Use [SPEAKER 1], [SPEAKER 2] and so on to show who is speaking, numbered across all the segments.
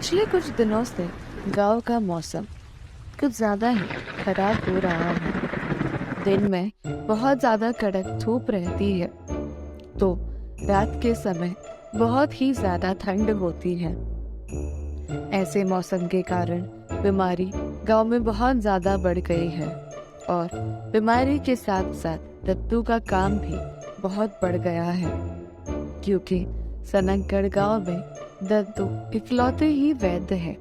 [SPEAKER 1] पिछले कुछ दिनों से गांव का मौसम कुछ ज़्यादा ही खराब हो रहा है। दिन में बहुत ज़्यादा कड़क धूप रहती है तो रात के समय बहुत ही ज़्यादा ठंड होती है। ऐसे मौसम के कारण बीमारी गांव में बहुत ज़्यादा बढ़ गई है और बीमारी के साथ साथ दत्तू का काम भी बहुत बढ़ गया है, क्योंकि सनकगढ़ गांव में दद्दू इकलौते ही वैद्य है।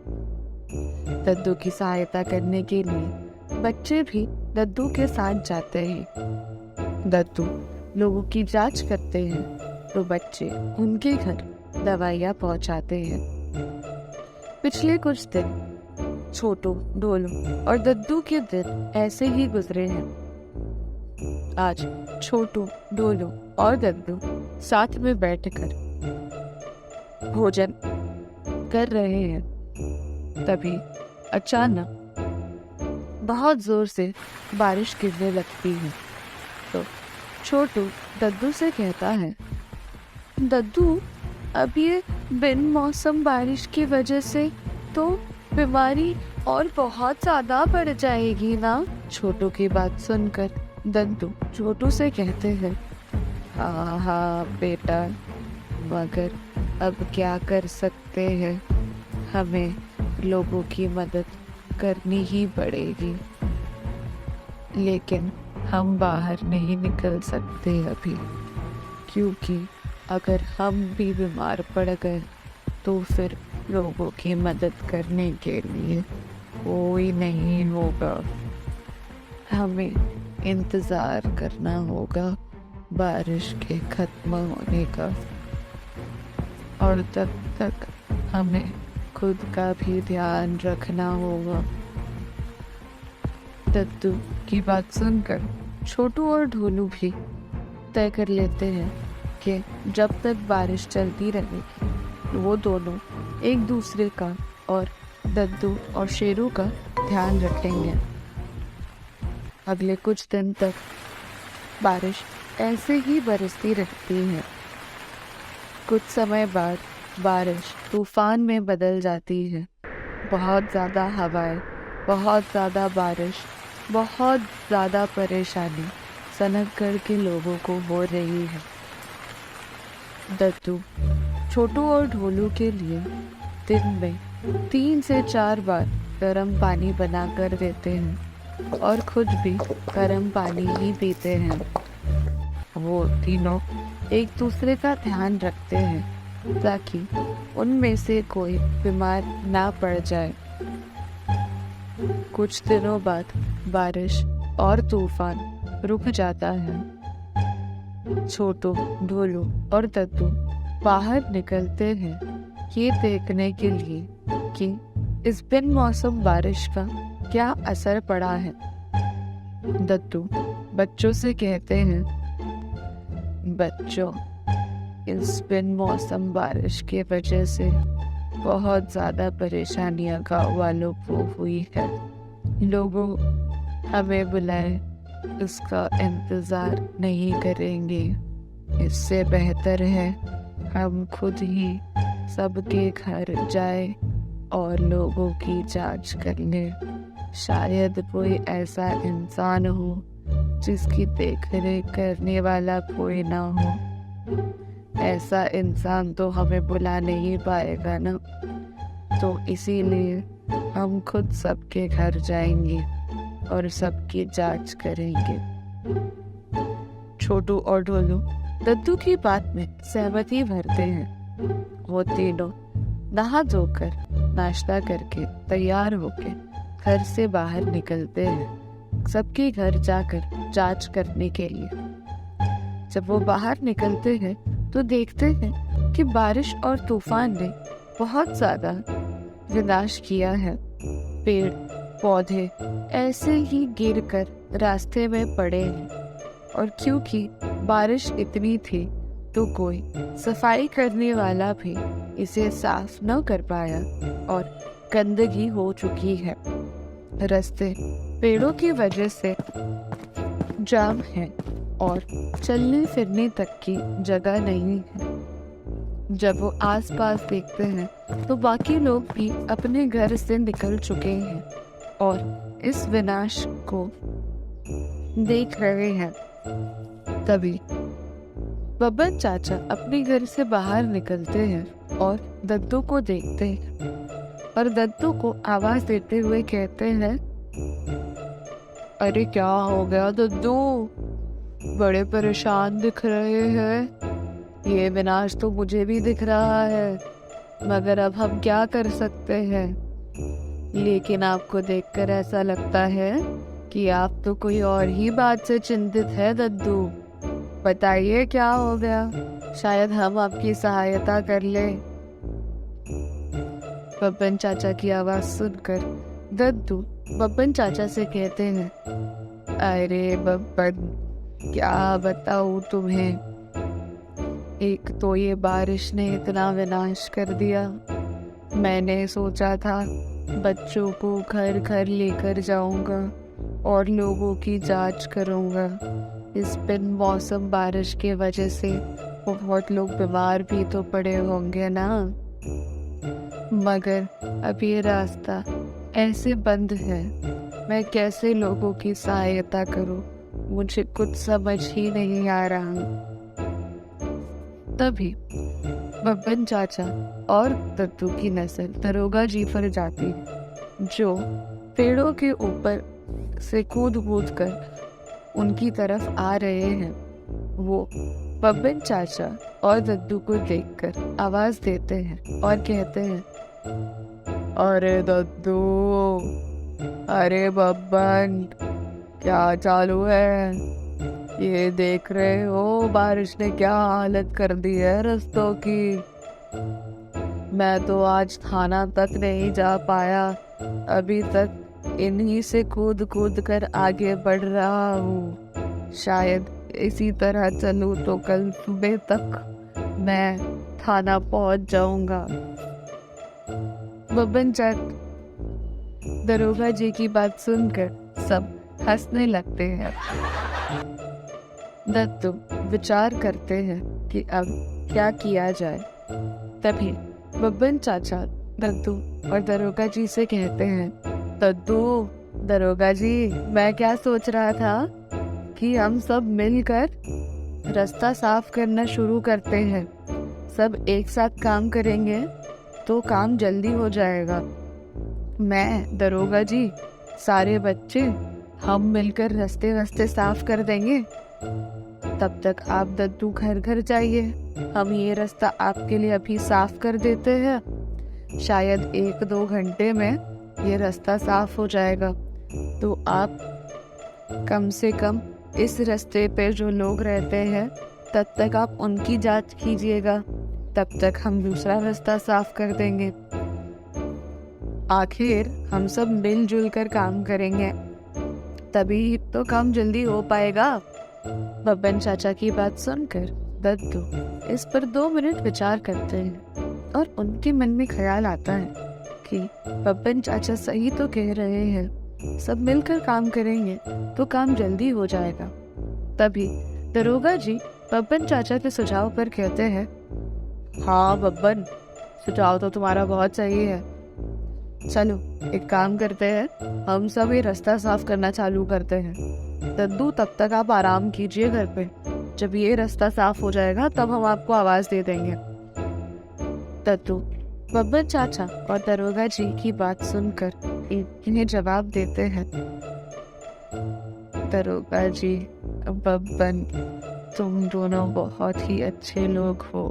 [SPEAKER 1] दद्दू की सहायता करने के लिए बच्चे भी दद्दू के साथ जाते हैं। दद्दू लोगों की जांच करते हैं तो बच्चे उनके घर दवाइयाँ पहुंचाते हैं। पिछले कुछ दिन छोटू, ढोलू और दद्दू के दिन ऐसे ही गुजरे हैं। आज छोटू, ढोलू और दद्दू साथ में बैठकर भोजन कर रहे हैं। तभी अचानक बहुत जोर से बारिश गिरने लगती है तो छोटू दद्दू से कहता है, दद्दू, अब ये बिन मौसम बारिश की वजह से तो बीमारी और बहुत ज़्यादा बढ़ जाएगी ना। छोटू की बात सुनकर दद्दू छोटू से कहते हैं, हाँ हाँ बेटा, मगर अब क्या कर सकते हैं, हमें लोगों की मदद करनी ही पड़ेगी। लेकिन हम बाहर नहीं निकल सकते अभी, क्योंकि अगर हम भी बीमार पड़ गए तो फिर लोगों की मदद करने के लिए कोई नहीं होगा। हमें इंतज़ार करना होगा बारिश के खत्म होने का, और तब तक हमें खुद का भी ध्यान रखना होगा। दद्दू की बात सुनकर छोटू और ढोलू भी तय कर लेते हैं कि जब तक बारिश चलती रहेगी वो दोनों एक दूसरे का और दद्दू और शेरू का ध्यान रखेंगे। अगले कुछ दिन तक बारिश ऐसे ही बरसती रहती है। कुछ समय बाद बारिश तूफान में बदल जाती है। बहुत ज़्यादा हवाएं, बहुत ज़्यादा बारिश, बहुत ज़्यादा परेशानी सनकगढ़ के लोगों को हो रही है। दद्दू छोटू और ढोलू के लिए दिन में 3 से 4 बार गर्म पानी बना कर देते हैं और खुद भी गर्म पानी ही पीते हैं। वो तीनों एक दूसरे का ध्यान रखते हैं ताकि उनमें से कोई बीमार ना पड़ जाए। कुछ दिनों बाद बारिश और तूफान रुक जाता है। छोटू, ढोलू और दद्दू बाहर निकलते हैं ये देखने के लिए कि इस बिन मौसम बारिश का क्या असर पड़ा है। दद्दू बच्चों से कहते हैं, बच्चों, इस बिन मौसम बारिश के वजह से बहुत ज़्यादा परेशानियां गाँव वालों को हुई है। लोगों हमें बुलाए इसका इंतज़ार नहीं करेंगे। इससे बेहतर है हम खुद ही सबके घर जाए और लोगों की जांच कर लें। शायद कोई ऐसा इंसान हो जिसकी देखरेख करने वाला कोई ना हो। ऐसा इंसान तो हमें बुला नहीं पाएगा ना, तो इसीलिए हम खुद सबके घर जाएंगे और सबकी जांच करेंगे। छोटू और ढोलू दद्दू की बात में सहमति भरते हैं। वो तीनों नहा धोकर नाश्ता करके तैयार होके घर से बाहर निकलते हैं सबके घर जाकर जांच करने के लिए। जब वो बाहर निकलते हैं तो देखते हैं कि बारिश और तूफान ने बहुत ज़्यादा विनाश किया है। पेड़ पौधे ऐसे ही गिरकर रास्ते में पड़े हैं, और क्योंकि बारिश इतनी थी तो कोई सफाई करने वाला भी इसे साफ न कर पाया और गंदगी हो चुकी है। रास्ते पेड़ों की वजह से जाम है और चलने फिरने तक की जगह नहीं है। जब वो आसपास देखते हैं तो बाकी लोग भी अपने घर से निकल चुके हैं और इस विनाश को देख रहे हैं। तभी बब्बन चाचा अपने घर से बाहर निकलते हैं और दद्दू को देखते हैं और दद्दू को आवाज देते हुए कहते हैं, अरे क्या हो गया दद्दू, बड़े परेशान दिख रहे हैं। ये विनाश तो मुझे भी दिख रहा है, मगर अब हम क्या कर सकते हैं। लेकिन आपको देखकर ऐसा लगता है कि आप तो कोई और ही बात से चिंतित है दद्दू। बताइए क्या हो गया, शायद हम आपकी सहायता कर ले। बब्बन चाचा की आवाज सुनकर दद्दू बब्बन चाचा से कहते हैं, अरे बब्बन, क्या बताऊं तुम्हें। एक तो ये बारिश ने इतना विनाश कर दिया। मैंने सोचा था बच्चों को घर घर लेकर जाऊंगा और लोगों की जांच करूंगा। इस बिन मौसम बारिश की वजह से बहुत लोग बीमार भी तो पड़े होंगे ना। मगर अब ये रास्ता ऐसे बंद है, मैं कैसे लोगों की सहायता करूं, मुझे कुछ समझ ही नहीं आ रहा। तभी बब्बन चाचा और दद्दू की नजर दरोगा जी पर जाती है, जो पेड़ों के ऊपर से कूद कूद कर उनकी तरफ आ रहे हैं। वो बब्बन चाचा और दद्दू को देखकर आवाज देते हैं और कहते हैं, अरे दद्दू, अरे बब्बन, क्या चालू है। ये देख रहे हो बारिश ने क्या हालत कर दी है रास्तों की। मैं तो आज थाना तक नहीं जा पाया, अभी तक इन्हीं से कूद कूद कर आगे बढ़ रहा हूँ। शायद इसी तरह चलूँ तो कल सुबह तक मैं थाना पहुँच जाऊंगा। बब्बन चाचा दरोगा जी की बात सुनकर सब हंसने लगते हैं। दद्दू विचार करते हैं कि अब क्या किया जाए। तभी बब्बन चाचा दद्दू और दरोगा जी से कहते हैं, दद्दू, दरोगा जी, मैं क्या सोच रहा था कि हम सब मिलकर रास्ता साफ करना शुरू करते हैं। सब एक साथ काम करेंगे तो काम जल्दी हो जाएगा। मैं, दरोगा जी, सारे बच्चे हम मिलकर रास्ते साफ कर देंगे। तब तक आप दद्दू घर घर जाइए, हम ये रास्ता आपके लिए अभी साफ कर देते हैं। शायद 1-2 घंटे में ये रास्ता साफ हो जाएगा। तो आप कम से कम इस रास्ते पे जो लोग रहते हैं तब तक आप उनकी जांच कीजिएगा, तब तक हम दूसरा रास्ता साफ कर देंगे। आखिर हम सब मिलजुल कर काम करेंगे, तभी तो काम जल्दी हो पाएगा। बब्बन चाचा की बात सुनकर दद्दू इस पर 2 मिनट विचार करते हैं और उनके मन में ख्याल आता है कि बब्बन चाचा सही तो कह रहे हैं, सब मिलकर काम करेंगे तो काम जल्दी हो जाएगा। तभी दरोगा जी बब्बन चाचा के सुझाव पर कहते हैं, हाँ बब्बन, सुझाव तो तुम्हारा बहुत सही है। चलो एक काम करते हैं, हम सब ये रास्ता साफ करना चालू करते हैं। दद्दू, तब तक आप आराम कीजिए घर पे। जब ये रास्ता साफ हो जाएगा तब हम आपको आवाज दे देंगे। दद्दू बब्बन चाचा और दरोगा जी की बात सुनकर इन्हें जवाब देते हैं, दरोगा जी, बब्बन, तुम दोनों बहुत ही अच्छे लोग हो।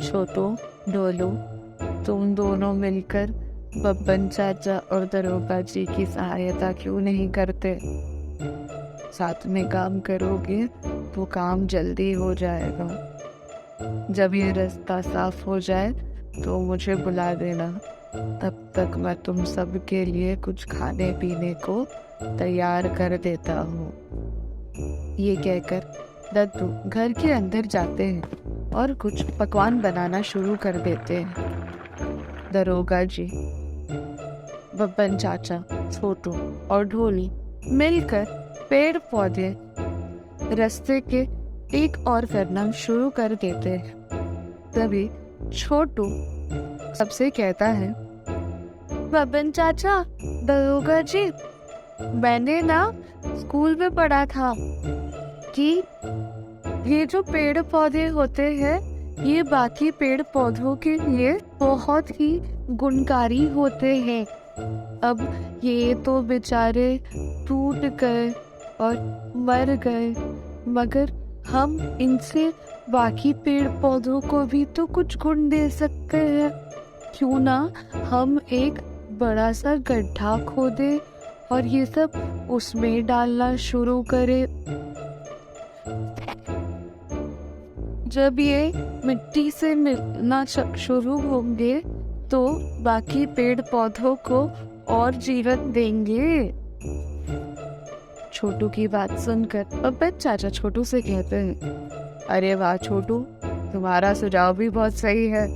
[SPEAKER 1] छोटू, डोलू, तुम दोनों मिलकर बब्बन चाचा और दरोगा जी की सहायता क्यों नहीं करते। साथ में काम करोगे तो काम जल्दी हो जाएगा। जब ये रास्ता साफ हो जाए तो मुझे बुला देना, तब तक मैं तुम सब के लिए कुछ खाने पीने को तैयार कर देता हूँ। ये कहकर दद्दू घर के अंदर जाते हैं और कुछ पकवान बनाना शुरू कर देते हैं। दरोगा जी, बब्बन चाचा, छोटू और ढोली मिलकर पेड़ पौधे रास्ते के एक और करना शुरू कर देते हैं। तभी छोटू सबसे कहता है, बबन चाचा, दरोगा जी, मैंने ना स्कूल में पढ़ा था कि ये जो पेड़ पौधे होते हैं ये बाकी पेड़ पौधों के लिए बहुत ही गुणकारी होते हैं। अब ये तो बेचारे टूट गए और मर गए, मगर हम इनसे बाकी पेड़ पौधों को भी तो कुछ गुण दे सकते हैं। क्यों ना हम एक बड़ा सा गड्ढा खोदे और ये सब उसमें डालना शुरू करें। जब ये मिट्टी से मिलना शुरू होंगे तो बाकी पेड़ पौधों को और जीवन देंगे। छोटू की बात सुनकर बब्बन चाचा छोटू से कहते हैं, अरे वाह छोटू, तुम्हारा सुझाव भी बहुत सही है।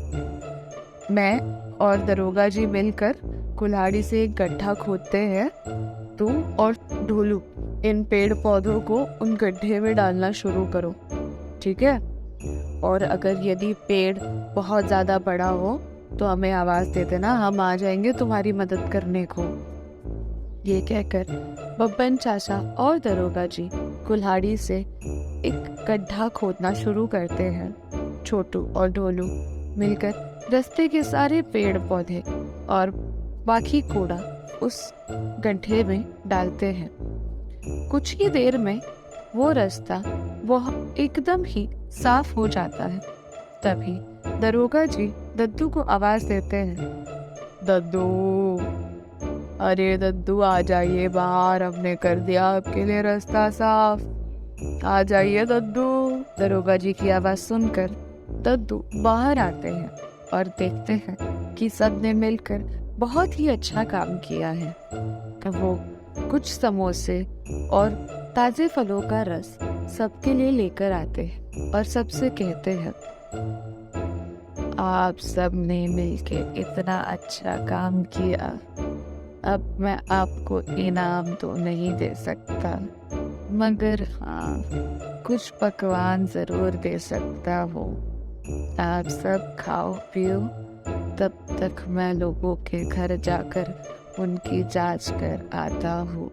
[SPEAKER 1] मैं और दरोगा जी मिलकर कुल्हाड़ी से एक गड्ढा खोदते हैं। तुम और ढोलू इन पेड़ पौधों को उन गड्ढे में डालना शुरू करो, ठीक है? और अगर यदि पेड़ बहुत ज़्यादा बड़ा हो तो हमें आवाज़ दे देना, हम आ जाएंगे तुम्हारी मदद करने को। ये कहकर बब्बन चाचा और दरोगा जी कुल्हाड़ी से एक गड्ढा खोदना शुरू करते हैं। छोटू और ढोलू मिलकर रास्ते के सारे पेड़ पौधे और बाकी कूड़ा उस गड्ढे में डालते हैं। कुछ ही देर में वो रास्ता वह एकदम ही साफ हो जाता है। तभी दरोगा जी दद्दू को आवाज देते हैं, दद्दू, अरे दद्दू आ जाइए बाहर, हमने कर दिया आपके लिए रास्ता साफ, आ जाइए दद्दू। दरोगा जी की आवाज सुनकर दद्दू बाहर आते हैं और देखते हैं कि सबने मिलकर बहुत ही अच्छा काम किया है। वो कुछ समोसे और ताजे फलों का रस सबके लिए लेकर आते हैं और सबसे कहते हैं, आप सब ने मिलके इतना अच्छा काम किया, अब मैं आपको इनाम तो नहीं दे सकता, मगर हाँ, कुछ पकवान जरूर दे सकता हूँ। आप सब खाओ पियो, तब तक मैं लोगों के घर जाकर उनकी जांच कर आता हूँ।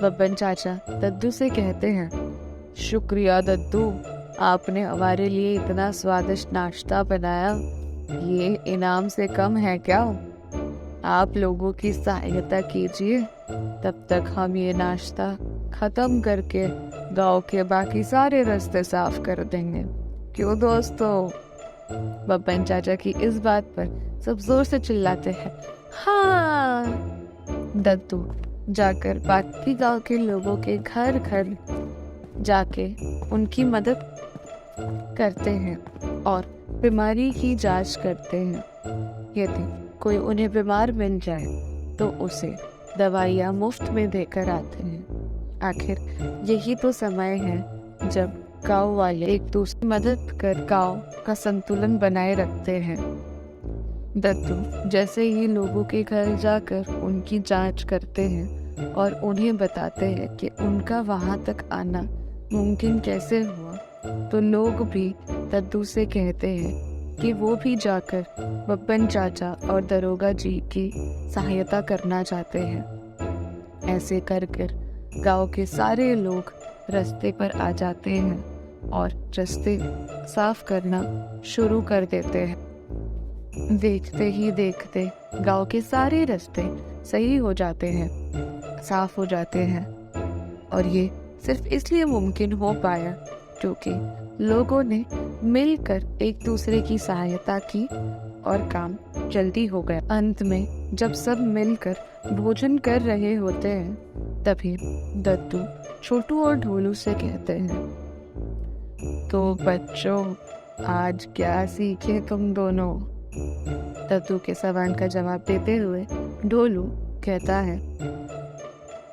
[SPEAKER 1] बब्बन चाचा दद्दू से कहते हैं, शुक्रिया दद्दू, आपने हमारे लिए इतना स्वादिष्ट नाश्ता बनाया, ये इनाम से कम है क्या? आप लोगों की सहायता कीजिए, तब तक हम ये नाश्ता खत्म करके गांव के बाकी सारे रास्ते साफ कर देंगे। क्यों दोस्तों? बब्बन चाचा की इस बात पर सब जोर से चिल्लाते हैं, हाँ। दद्दू जाकर बाकी गांव के लोगों के घर घर जाके उनकी मदद करते हैं और बीमारी की जांच करते हैं। यदि कोई उन्हें बीमार मिल जाए तो उसे दवाइयाँ मुफ्त में देकर आते हैं। आखिर यही तो समय है जब गांव वाले एक दूसरे की मदद कर गांव का संतुलन बनाए रखते हैं। दद्दू जैसे ही लोगों के घर जाकर उनकी जांच करते हैं और उन्हें बताते हैं कि उनका वहां तक आना मुमकिन कैसे हुआ, तो लोग भी दद्दू से कहते हैं कि वो भी जाकर बब्बन चाचा और दरोगा जी की सहायता करना चाहते हैं। ऐसे कर कर गांव के सारे लोग रास्ते पर आ जाते हैं और रास्ते साफ करना शुरू कर देते हैं। देखते ही देखते गांव के सारे रास्ते सही हो जाते हैं, साफ हो जाते हैं। और ये सिर्फ इसलिए मुमकिन हो पाया क्योंकि लोगों ने मिलकर एक दूसरे की सहायता की और काम जल्दी हो गया। अंत में जब सब मिलकर भोजन कर रहे होते हैं तभी दद्दू छोटू और ढोलू से कहते हैं, तो बच्चों, आज क्या सीखे तुम दोनों? दद्दू के सवाल का जवाब देते हुए ढोलू कहता है,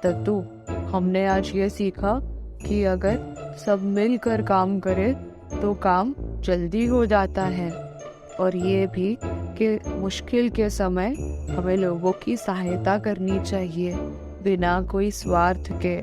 [SPEAKER 1] दद्दू, हमने आज ये सीखा कि अगर सब मिलकर काम करे तो काम जल्दी हो जाता है, और ये भी कि मुश्किल के समय हमें लोगों की सहायता करनी चाहिए बिना कोई स्वार्थ के।